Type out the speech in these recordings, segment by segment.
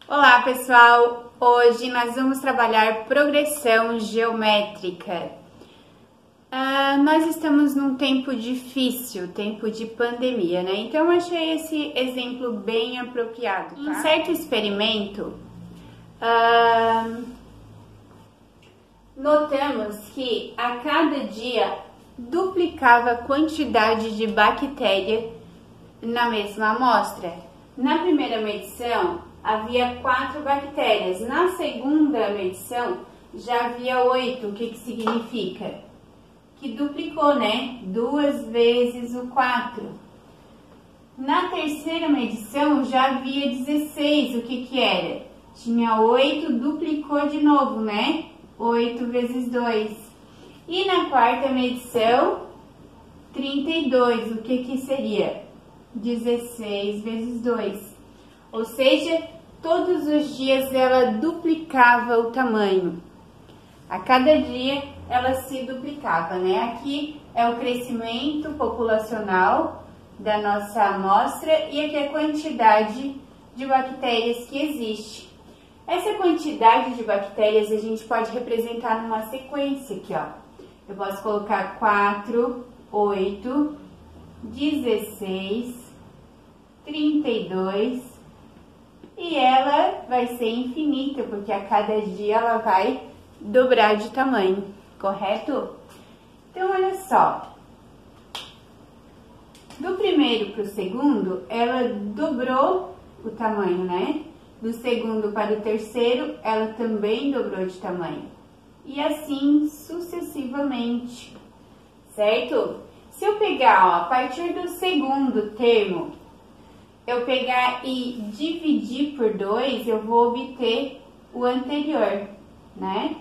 Olá pessoal, hoje nós vamos trabalhar progressão geométrica. Nós estamos num tempo difícil, tempo de pandemia, né? Então eu achei esse exemplo bem apropriado, tá? Em certo experimento, notamos que a cada dia duplicava a quantidade de bactéria na mesma amostra. Na primeira medição, havia 4 bactérias. Na segunda medição, já havia 8. O que significa? Que duplicou, né? 2 vezes o 4. Na terceira medição, já havia 16. O que era? Tinha 8, duplicou de novo, né? 8 vezes 2. E na quarta medição, 32. O que seria? 16 vezes 2. Ou seja, todos os dias ela duplicava o tamanho. A cada dia ela se duplicava, né? Aqui é o crescimento populacional da nossa amostra e aqui é a quantidade de bactérias que existe. Essa quantidade de bactérias a gente pode representar numa sequência aqui, ó. Eu posso colocar 4, 8, 16, 32 e ela vai ser infinita, porque a cada dia ela vai dobrar de tamanho, correto? Então, olha só. Do primeiro para o segundo, ela dobrou o tamanho, né? Do segundo para o terceiro, ela também dobrou de tamanho. E assim sucessivamente, certo? Se eu pegar, ó, a partir do segundo termo, eu pegar e dividir por 2, eu vou obter o anterior, né?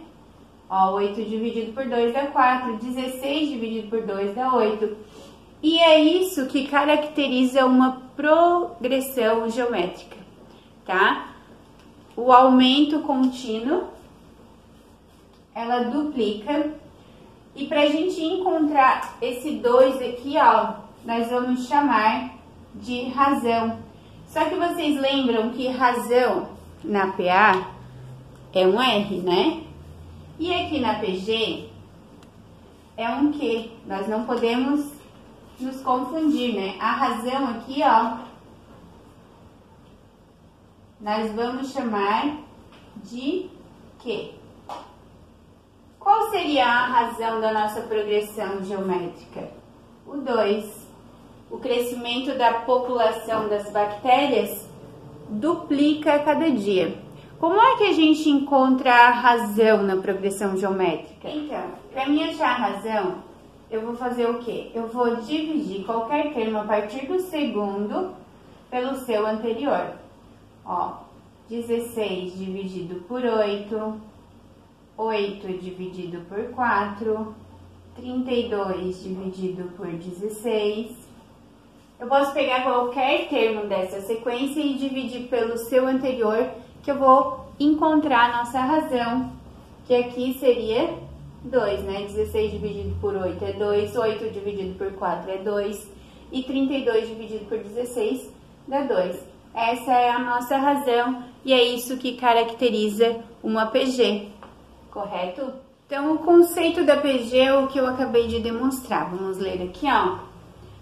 Ó, 8 dividido por 2 dá 4, 16 dividido por 2 dá 8. E é isso que caracteriza uma progressão geométrica, tá? O aumento contínuo, ela duplica. E para a gente encontrar esse 2 aqui, ó, nós vamos chamar de razão. Só que vocês lembram que razão na PA é um R, né? E aqui na PG é um Q. Nós não podemos nos confundir, né? A razão aqui, ó, nós vamos chamar de Q. Qual seria a razão da nossa progressão geométrica? O 2. O crescimento da população das bactérias duplica a cada dia. Como é que a gente encontra a razão na progressão geométrica? Então, para mim achar a razão, eu vou fazer o quê? Eu vou dividir qualquer termo a partir do segundo pelo seu anterior. Ó, 16 dividido por 8, 8 dividido por 4, 32 dividido por 16. Eu posso pegar qualquer termo dessa sequência e dividir pelo seu anterior, que eu vou encontrar a nossa razão, que aqui seria 2, né? 16 dividido por 8 é 2, 8 dividido por 4 é 2, e 32 dividido por 16 dá 2. Essa é a nossa razão, e é isso que caracteriza uma PG, correto? Então, o conceito da PG é o que eu acabei de demonstrar. Vamos ler aqui, ó.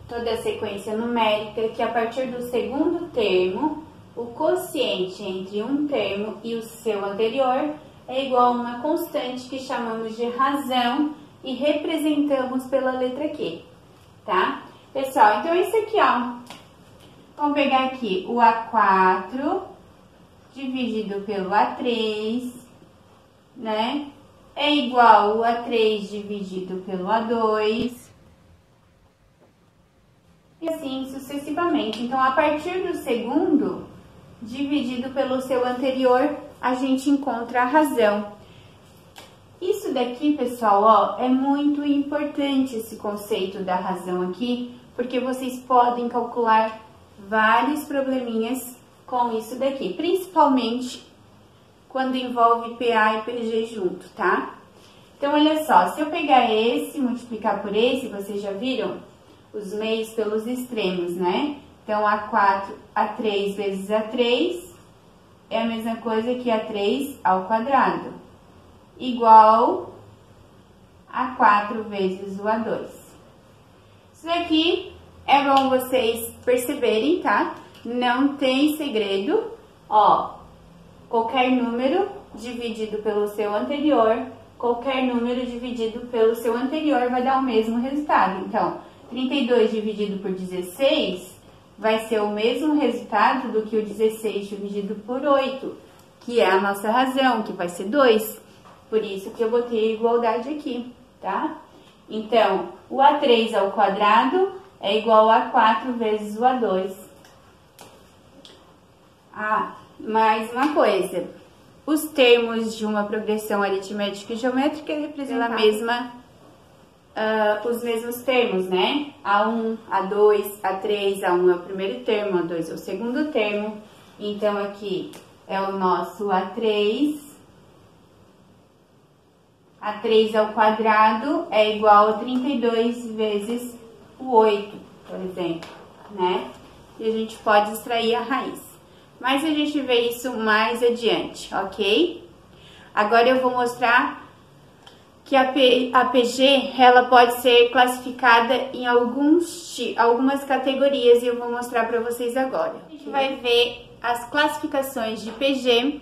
Toda a sequência numérica que a partir do segundo termo, o quociente entre um termo e o seu anterior é igual a uma constante que chamamos de razão e representamos pela letra Q, tá? Pessoal, então isso aqui, ó, vamos pegar aqui o A4 dividido pelo A3, né? É igual o A3 dividido pelo A2. E assim sucessivamente. Então, a partir do segundo, dividido pelo seu anterior, a gente encontra a razão. Isso daqui, pessoal, ó, é muito importante esse conceito da razão aqui, porque vocês podem calcular vários probleminhas com isso daqui, principalmente quando envolve PA e PG junto, tá? Então, olha só, se eu pegar esse, multiplicar por esse, vocês já viram os meios pelos extremos, né? Então, A3 vezes A3 é a mesma coisa que A3 ao quadrado, igual a 4 vezes o A2. Isso daqui é bom vocês perceberem, tá? Não tem segredo. Ó, qualquer número dividido pelo seu anterior, qualquer número dividido pelo seu anterior vai dar o mesmo resultado. Então, 32 dividido por 16 vai ser o mesmo resultado do que o 16 dividido por 8, que é a nossa razão, que vai ser 2. Por isso que eu botei a igualdade aqui, tá? Então, o A3 ao quadrado é igual a 4 vezes o A2. Ah, mais uma coisa. Os termos de uma progressão aritmética e geométrica representam os mesmos termos, né? A1, A2, A3, A1 é o primeiro termo, A2 é o segundo termo. Então, aqui é o nosso A3. A3 ao quadrado é igual a 32 vezes o 8, por exemplo, né? E a gente pode extrair a raiz. Mas a gente vê isso mais adiante, ok? Agora eu vou mostrar que a PG, ela pode ser classificada em algumas categorias e eu vou mostrar para vocês agora. A gente vai ver as classificações de PG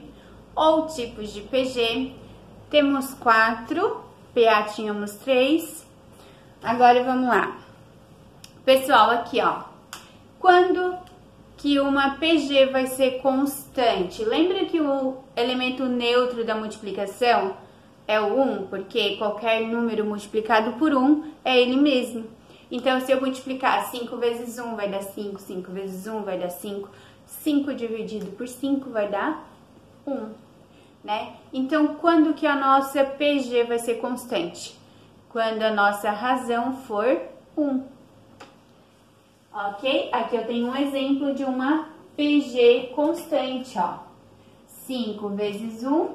ou tipos de PG. Temos 4, PA tínhamos 3. Agora vamos lá. Pessoal, aqui ó, quando que uma PG vai ser constante? Lembra que o elemento neutro da multiplicação é o 1, porque qualquer número multiplicado por 1 é ele mesmo. Então, se eu multiplicar 5 vezes 1 vai dar 5, 5 vezes 1 vai dar 5, 5 dividido por 5 vai dar 1, né? Então, quando que a nossa PG vai ser constante? Quando a nossa razão for 1. Ok? Aqui eu tenho um exemplo de uma PG constante, ó. 5 vezes 1,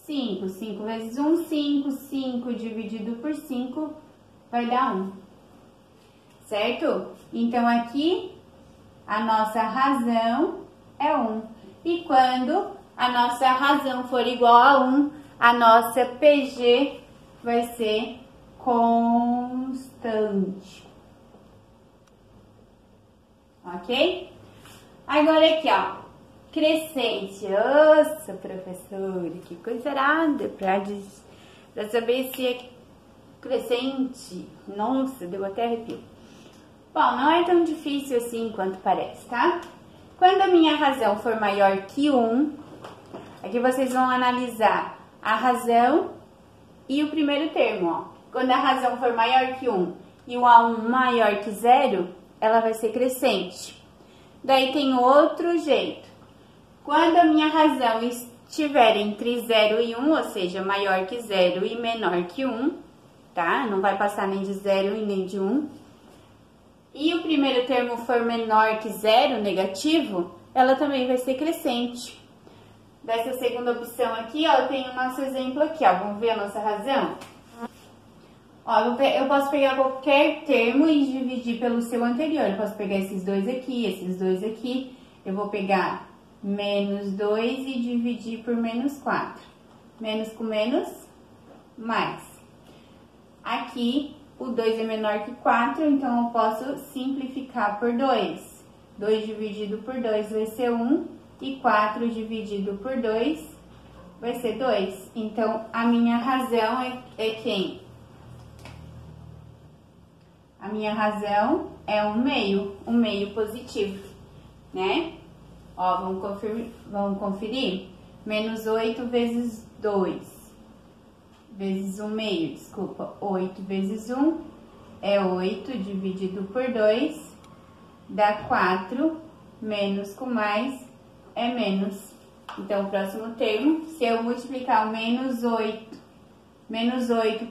5. 5 vezes 1, 5. 5 dividido por 5 vai dar 1. Certo? Então, aqui a nossa razão é 1. E quando a nossa razão for igual a 1, a nossa PG vai ser constante. Ok? Agora aqui, ó, crescente. Nossa, professora, que coisa arada pra saber se é crescente. Nossa, deu até arrepio. Bom, não é tão difícil assim quanto parece, tá? Quando a minha razão for maior que 1, aqui vocês vão analisar a razão e o primeiro termo, ó. Quando a razão for maior que 1 e o A1 maior que 0, ela vai ser crescente. Daí tem outro jeito. Quando a minha razão estiver entre 0 e 1, ou seja, maior que 0 e menor que 1, tá? Não vai passar nem de 0 e nem de 1. E o primeiro termo for menor que 0, negativo, ela também vai ser crescente. Dessa segunda opção aqui, ó, eu tenho o nosso exemplo aqui, ó. Vamos ver a nossa razão? Ó, eu posso pegar qualquer termo e dividir pelo seu anterior. Eu posso pegar esses dois aqui, esses dois aqui. Eu vou pegar menos 2 e dividir por menos 4. Menos com menos, mais. Aqui, o 2 é menor que 4, então eu posso simplificar por 2. 2 dividido por 2 vai ser 1 e 4 dividido por 2 vai ser 2. Então, a minha razão é quem? A minha razão é um meio positivo, né? Ó, vamos conferir. Menos 8 vezes 2, vezes 1 meio, desculpa. 8 vezes 1 é 8 dividido por 2, dá 4, menos com mais é menos. Então, o próximo termo, se eu multiplicar o menos 8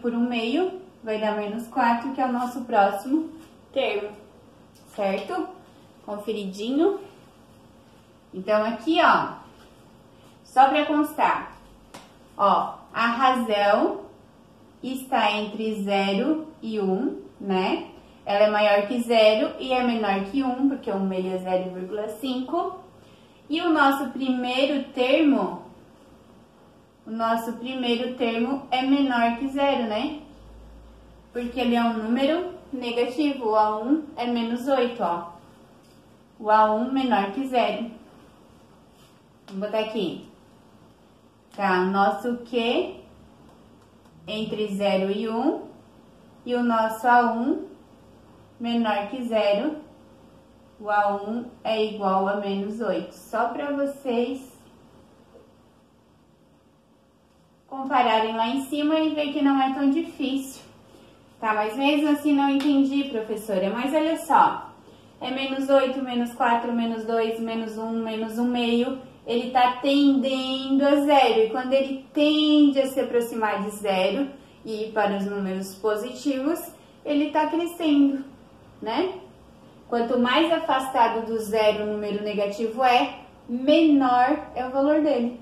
por 1 meio, vai dar menos 4, que é o nosso próximo termo, certo? Conferidinho. Então, aqui, ó, só para constar, ó, a razão está entre 0 e 1, né? Ela é maior que 0 e é menor que 1, porque 1 meio é 0,5. E o nosso primeiro termo é menor que 0, né? Porque ele é um número negativo, o A1 é menos 8, ó. O A1 menor que 0. Vamos botar aqui. Tá, o nosso Q entre 0 e 1 e o nosso A1 menor que 0. O A1 é igual a menos 8. Só para vocês compararem lá em cima e ver que não é tão difícil. Tá, mas mesmo assim não entendi, professora. Mas olha só, é menos 8, menos 4, menos 2, menos 1, menos 1 meio. Ele tá tendendo a 0. E quando ele tende a se aproximar de 0 e ir para os números positivos, ele tá crescendo, né? Quanto mais afastado do 0 o número negativo é, menor é o valor dele,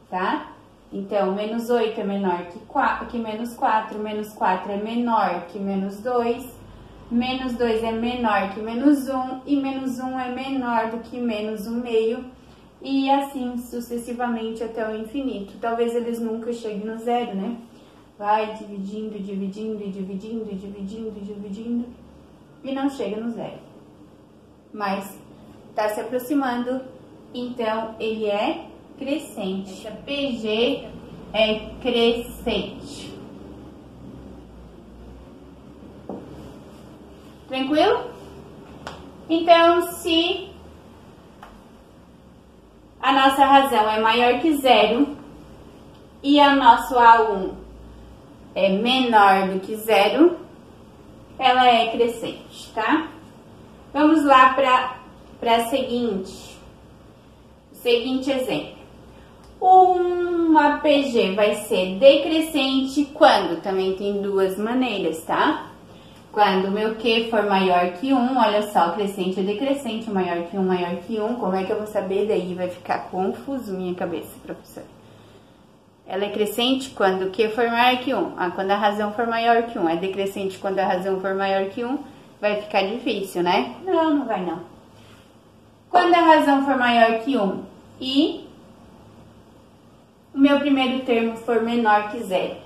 tá? Então, menos 8 é menor que menos 4 é menor que menos 2, menos 2 é menor que menos 1 e menos 1 é menor do que menos 1 meio e assim sucessivamente até o infinito. Talvez eles nunca cheguem no 0, né? Vai dividindo, dividindo, dividindo, dividindo, dividindo e não chega no 0. Mas tá se aproximando, então ele é crescente. Essa PG é crescente. Tranquilo? Então, se a nossa razão é maior que 0 e a nosso A1 é menor do que 0, ela é crescente, tá? Vamos lá para seguinte exemplo. Uma PG vai ser decrescente quando? Também tem duas maneiras, tá? Quando o meu Q for maior que 1, olha só, crescente e decrescente, maior que 1, maior que 1. Como é que eu vou saber? Daí vai ficar confuso minha cabeça, professora. Ela é crescente quando o Q for maior que 1. Quando a razão for maior que 1. É decrescente quando a razão for maior que 1. Vai ficar difícil, né? Não, não vai não. Quando a razão for maior que 1 e o meu primeiro termo for menor que 0.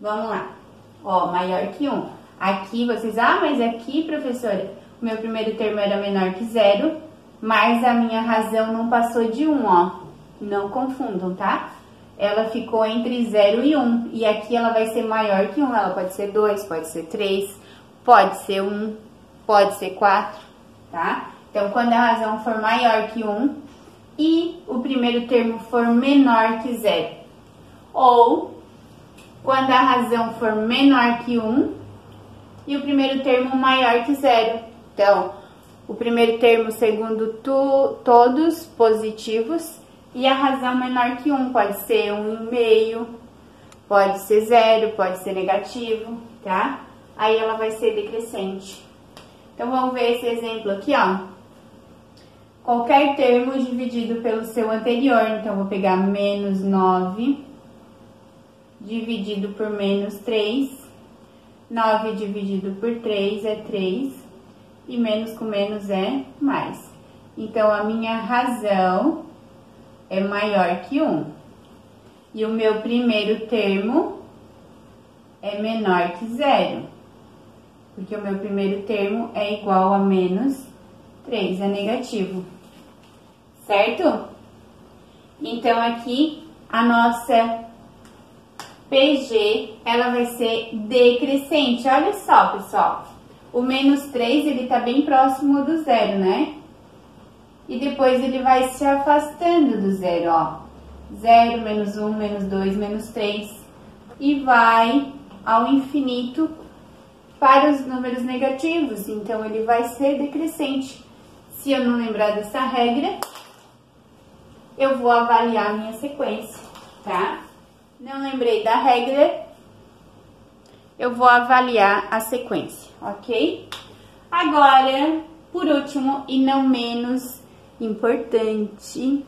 Vamos lá. Ó, maior que 1. Aqui vocês, mas aqui, professora, o meu primeiro termo era menor que 0, mas a minha razão não passou de 1, ó. Não confundam, tá? Ela ficou entre 0 e 1. E aqui ela vai ser maior que 1. Ela pode ser 2, pode ser 3, pode ser 1, pode ser 4, tá? Então, quando a razão for maior que 1 e o primeiro termo for menor que 0. Ou, quando a razão for menor que 1 e o primeiro termo maior que 0. Então, o primeiro termo, segundo todos, positivos. E a razão menor que 1 pode ser 1,5, pode ser 0, pode ser negativo, tá? Aí ela vai ser decrescente. Então, vamos ver esse exemplo aqui, ó. Qualquer termo dividido pelo seu anterior. Então, vou pegar menos 9 dividido por menos 3. 9 dividido por 3 é 3. E menos com menos é mais. Então, a minha razão é maior que 1. E o meu primeiro termo é menor que 0. Porque o meu primeiro termo é igual a menos 3, é negativo. Certo? Então, aqui, a nossa PG, ela vai ser decrescente. Olha só, pessoal. O menos 3, ele tá bem próximo do 0, né? E depois ele vai se afastando do 0, ó. 0, menos 1, menos 2, menos 3. E vai ao infinito para os números negativos. Então, ele vai ser decrescente. Se eu não lembrar dessa regra, eu vou avaliar a minha sequência, tá? Não lembrei da regra, eu vou avaliar a sequência, ok? Agora, por último e não menos importante,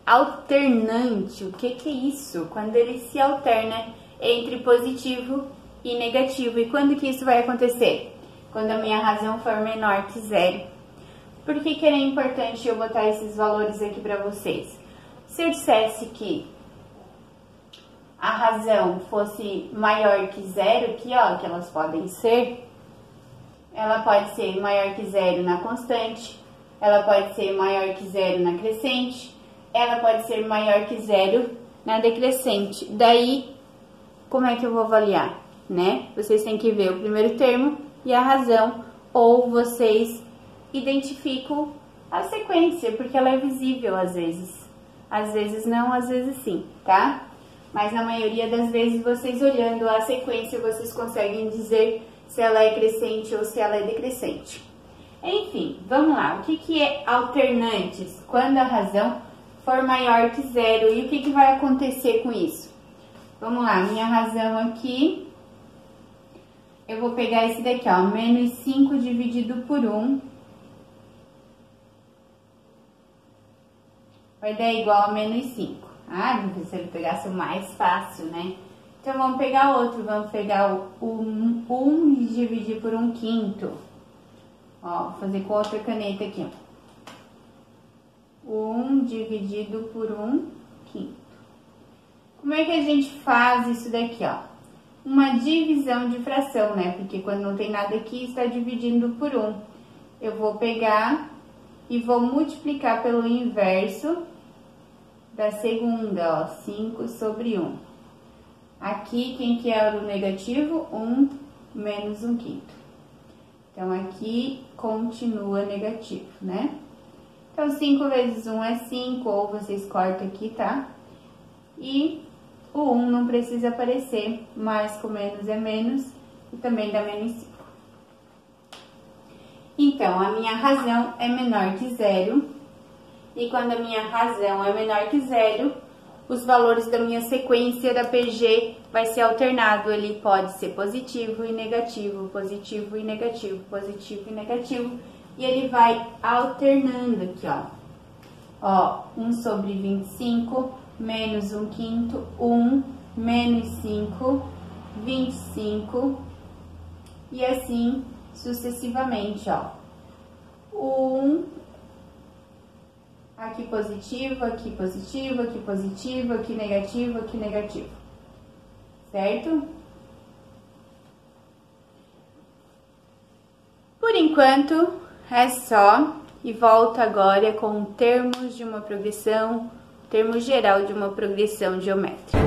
alternante. O que é isso? Quando ele se alterna entre positivo e negativo. E quando que isso vai acontecer? Quando a minha razão for menor que zero. Por que era importante eu botar esses valores aqui para vocês? Se eu dissesse que a razão fosse maior que zero, aqui ó, que elas podem ser, ela pode ser maior que zero na constante, ela pode ser maior que zero na crescente, ela pode ser maior que zero na decrescente. Daí, como é que eu vou avaliar, né? Vocês têm que ver o primeiro termo e a razão, ou vocês identificam a sequência, porque ela é visível às vezes. Às vezes não, às vezes sim, tá? Mas na maioria das vezes, vocês olhando a sequência, vocês conseguem dizer se ela é crescente ou se ela é decrescente. Enfim, vamos lá. O que é alternantes? Quando a razão for maior que zero. E o que vai acontecer com isso? Vamos lá, minha razão aqui, eu vou pegar esse daqui, ó, menos 5 dividido por 1. Vai dar igual a menos 5. Ah, se ele pegasse o mais fácil, né? Então, vamos pegar outro. Vamos pegar o 1 e dividir por 1/5. Ó, vou fazer com outra caneta aqui, ó. 1 dividido por 1/5. Como é que a gente faz isso daqui, ó? Uma divisão de fração, né? Porque quando não tem nada aqui, está dividindo por 1. Eu vou pegar e vou multiplicar pelo inverso da segunda, ó, 5 sobre 1. Aqui, quem que é o negativo? 1 menos 1/5. Então, aqui continua negativo, né? Então, 5 vezes 1 é 5, ou vocês cortam aqui, tá? E o 1 não precisa aparecer, mais com menos é menos, e também dá menos 5. Então, a minha razão é menor que zero. E quando a minha razão é menor que zero, os valores da minha sequência da PG vai ser alternado. Ele pode ser positivo e negativo, positivo e negativo, positivo e negativo. E ele vai alternando aqui, ó. Ó, 1 sobre 25, menos 1/5, 1, menos 5, 25. E assim sucessivamente, ó. 1... aqui positivo, aqui positivo, aqui positivo, aqui negativo, aqui negativo. Certo? Por enquanto, é só. E volto agora com termos de uma progressão, termo geral de uma progressão geométrica.